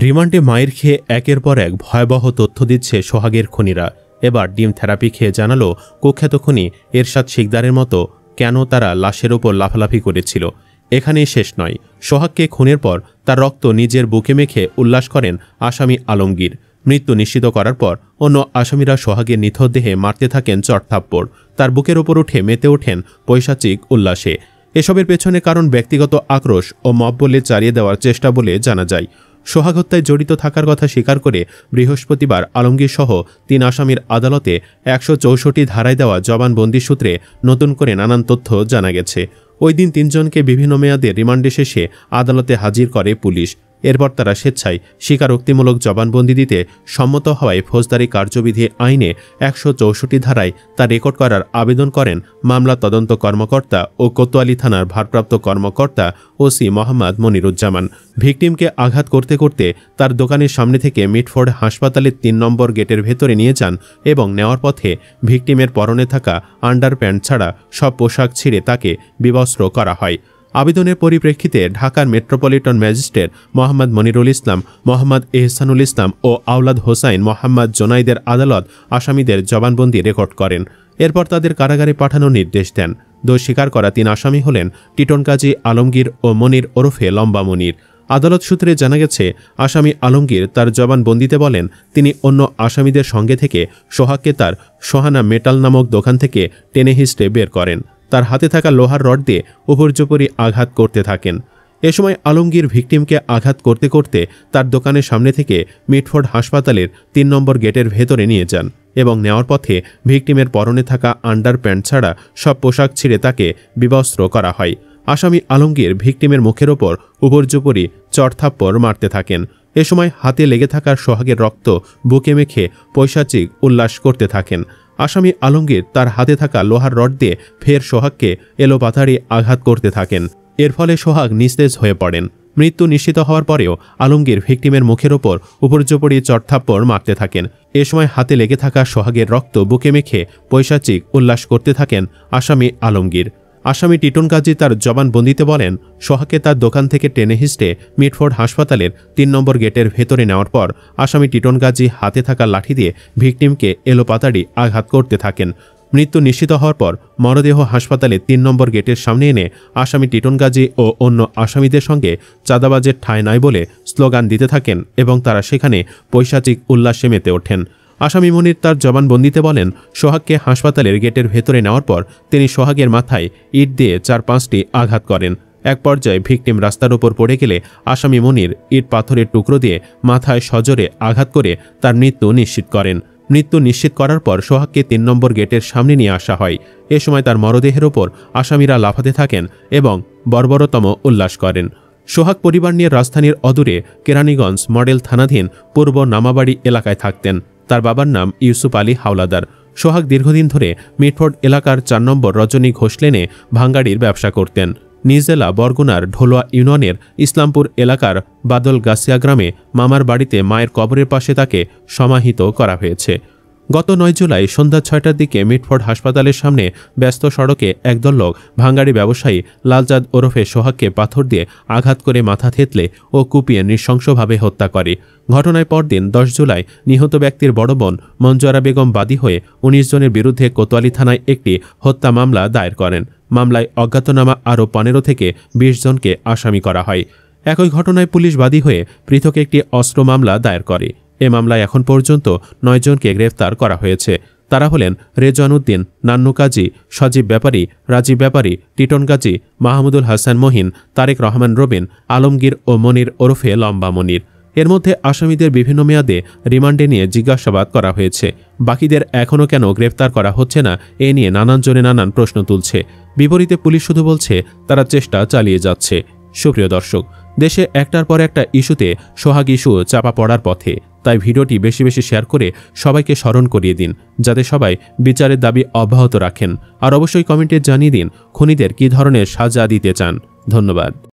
রিমান্ডে মায়ের খেয়ে একের পর এক ভয়াবহ তথ্য দিচ্ছে সোহাগের খুনিরা। এবার ডিম থেরাপি খেয়ে জানালো কুখ্যাত খুনি এরশাদ শিকদারের মতো কেন তারা লাশের ওপর লাফালাফি করেছিল। এখানেই শেষ নয়, সোহাগকে খুনের পর তার রক্ত নিজের বুকে মেখে উল্লাস করেন আসামি আলমগীর। মৃত্যু নিশ্চিত করার পর অন্য আসামিরা সোহাগের নিথর দেহে মারতে থাকেন চড়থাপ্পড়। তার বুকের ওপর উঠে মেতে ওঠেন পৈশাচিক উল্লাসে। এসবের পেছনে কারণ ব্যক্তিগত আক্রোশ ও মব বলে চালিয়ে দেওয়ার চেষ্টা বলে জানা যায়। সোহাগ হত্যায় জড়িত থাকার কথা স্বীকার করে বৃহস্পতিবার আলমগীর সহ ৩ আসামির আদালতে ১৬৪ ধারায় দেওয়া জবানবন্দি সূত্রে নতুন করে নানান তথ্য জানা গেছে। ওই দিন ৩ জনকে বিভিন্ন মেয়াদে রিমান্ডে শেষে আদালতে হাজির করে পুলিশ। এরপর তারা স্বেচ্ছায় স্বীকারোক্তিমূলক জবানবন্দি দিতে সম্মত হওয়ায় ফৌজদারি কার্যবিধি আইনে ১৬৪ ধারায় তা রেকর্ড করার আবেদন করেন মামলা তদন্ত কর্মকর্তা ও কোতোয়ালি থানার ভারপ্রাপ্ত কর্মকর্তা ওসি মোহাম্মদ মনিরুজ্জামান। ভিকটিমকে আঘাত করতে করতে তার দোকানের সামনে থেকে মিটফোর্ড হাসপাতালের ৩ নম্বর গেটের ভেতরে নিয়ে যান এবং নেওয়ার পথে ভিকটিমের পরনে থাকা আন্ডারপ্যান্ট ছাড়া সব পোশাক ছিঁড়ে তাকে বিবস্ত্র করা হয়। আবেদনের পরিপ্রেক্ষিতে ঢাকার মেট্রোপলিটন ম্যাজিস্ট্রেট মোহাম্মদ মনিরুল ইসলাম, মোহাম্মদ এহসানুল ইসলাম ও আওলাদ হোসাইন মোহাম্মদ জোনাইদের আদালত আসামিদের জবানবন্দি রেকর্ড করেন। এরপর তাদের কারাগারে পাঠানোর নির্দেশ দেন। দোষ স্বীকার করা ৩ আসামি হলেন টিটন কাজী, আলমগীর ও মনির ওরফে লম্বা মনির। আদালত সূত্রে জানা গেছে, আসামি আলমগীর তার জবানবন্দিতে বলেন তিনি অন্য আসামিদের সঙ্গে থেকে সোহাগকে তার সোহানা মেটাল নামক দোকান থেকে টেনে হিঁচড়ে বের করেন। তার হাতে থাকা লোহার রড দিয়ে উপর্যুপরি আঘাত করতে থাকেন। এ সময় আলমগীর ভিকটিমকে আঘাত করতে করতে তার দোকানের সামনে থেকে মিটফোর্ড হাসপাতালের ৩ নম্বর গেটের ভেতরে নিয়ে যান এবং নেওয়ার পথে ভিকটিমের পরনে থাকা আন্ডারপ্যান্ট ছাড়া সব পোশাক ছিঁড়ে তাকে বিবস্ত্র করা হয়। আসামি আলমগীর ভিকটিমের মুখের ওপর উপর্যুপরি চড়থাপ্পড় মারতে থাকেন। এ সময় হাতে লেগে থাকা সোহাগের রক্ত বুকে মেখে পৈশাচিক উল্লাস করতে থাকেন। আসামি আলমগীর তার হাতে থাকা লোহার রড দিয়ে ফের সোহাগকে এলোপাতাড়ি আঘাত করতে থাকেন। এর ফলে সোহাগ নিস্তেজ হয়ে পড়েন। মৃত্যু নিশ্চিত হওয়ার পরেও আলমগীর ভিকটিমের মুখের ওপর উপর্যুপরি চড়থাপ্পড় মারতে থাকেন। এ সময় হাতে লেগে থাকা সোহাগের রক্ত বুকে মেখে পৈশাচিক উল্লাস করতে থাকেন আসামি আলমগীর। আসামি টিটন কাজী তার জবানবন্দিতে বলেন, সোহাগকে তার দোকান থেকে টেনে হিঁচড়ে মিটফোর্ড হাসপাতালের ৩ নম্বর গেটের ভেতরে নেওয়ার পর আসামি টিটন কাজী হাতে থাকা লাঠি দিয়ে ভিকটিমকে এলোপাতাড়ি আঘাত করতে থাকেন। মৃত্যু নিশ্চিত হওয়ার পর মরদেহ হাসপাতালে ৩ নম্বর গেটের সামনে এনে আসামি টিটন কাজী ও অন্য আসামিদের সঙ্গে চাঁদাবাজের ঠাঁই নাই বলে স্লোগান দিতে থাকেন এবং তারা সেখানে পৈশাচিক উল্লাসে মেতে ওঠেন। আসামি মনির তার জবানবন্দিতে বলেন, সোহাগকে হাসপাতালের গেটের ভেতরে নেওয়ার পর তিনি সোহাগের মাথায় ইট দিয়ে ৪-৫টি আঘাত করেন। এক পর্যায়ে ভিকটিম রাস্তার ওপর পড়ে গেলে আসামি মনির ইট পাথরের টুকরো দিয়ে মাথায় সজোরে আঘাত করে তার মৃত্যু নিশ্চিত করেন। মৃত্যু নিশ্চিত করার পর সোহাগকে ৩ নম্বর গেটের সামনে নিয়ে আসা হয়। এ সময় তার মরদেহের ওপর আসামিরা লাফাতে থাকেন এবং বর্বরতম উল্লাস করেন। সোহাগ পরিবার নিয়ে রাজধানীর অদূরে কেরানীগঞ্জ মডেল থানাধীন পূর্ব নামাবাড়ি এলাকায় থাকতেন। তার বাবার নাম ইউসুফ আলী হাওলাদার। সোহাগ দীর্ঘদিন ধরে মিটফোর্ড এলাকার ৪ নম্বর রজনী ঘোষ লেনে ভাঙ্গাড়ির ব্যবসা করতেন। নিজ জেলা বরগুনার ঢোলোয়া ইউনিয়নের ইসলামপুর এলাকার বাদল গাছিয়া গ্রামে মামার বাড়িতে মায়ের কবরের পাশে তাকে সমাহিত করা হয়েছে। গত ৯ জুলাই সন্ধ্যা ৬টার দিকে মিটফোর্ড হাসপাতালের সামনে ব্যস্ত সড়কে একদল লোক ভাঙ্গাড়ি ব্যবসায়ী লালচাঁদ ওরফে সোহাগকে পাথর দিয়ে আঘাত করে মাথা থেতলে ও কুপিয়ে নৃশংসভাবে হত্যা করে। ঘটনায় পরদিন ১০ জুলাই নিহত ব্যক্তির বড় বোন মঞ্জুরা বেগম বাদী হয়ে ১৯ জনের বিরুদ্ধে কোতোয়ালি থানায় একটি হত্যা মামলা দায়ের করেন। মামলায় অজ্ঞাতনামা আরও ১৫ থেকে ২০ জনকে আসামি করা হয়। একই ঘটনায় পুলিশ বাদী হয়ে পৃথক একটি অস্ত্র মামলা দায়ের করে। এ মামলায় এখন পর্যন্ত ৯ জনকে গ্রেফতার করা হয়েছে। তারা হলেন রেজওয়ান উদ্দিন, নান্নু কাজী, সজীব ব্যাপারী, রাজীব ব্যাপারী, টিটন কাজী, মাহমুদুল হাসান মহিন, তারেক রহমান রবিন, আলমগীর ও মনির ওরফে লম্বা মনির। এর মধ্যে আসামিদের বিভিন্ন মেয়াদে রিমান্ডে নিয়ে জিজ্ঞাসাবাদ করা হয়েছে। বাকিদের এখনও কেন গ্রেফতার করা হচ্ছে না, এ নিয়ে নানান জনে নানান প্রশ্ন তুলছে। বিপরীতে পুলিশ শুধু বলছে তারা চেষ্টা চালিয়ে যাচ্ছে। সুপ্রিয় দর্শক, দেশে একটার পর একটা ইস্যুতে সোহাগ ইস্যু চাপা পড়ার পথে। তাই ভিডিওটি বেশি বেশি শেয়ার করে সবাইকে স্মরণ করিয়ে দিন, যাতে সবাই বিচারের দাবি অব্যাহত রাখেন। আর অবশ্যই কমেন্টে জানিয়ে দিন খুনিদের কী ধরনের সাজা দিতে চান। ধন্যবাদ।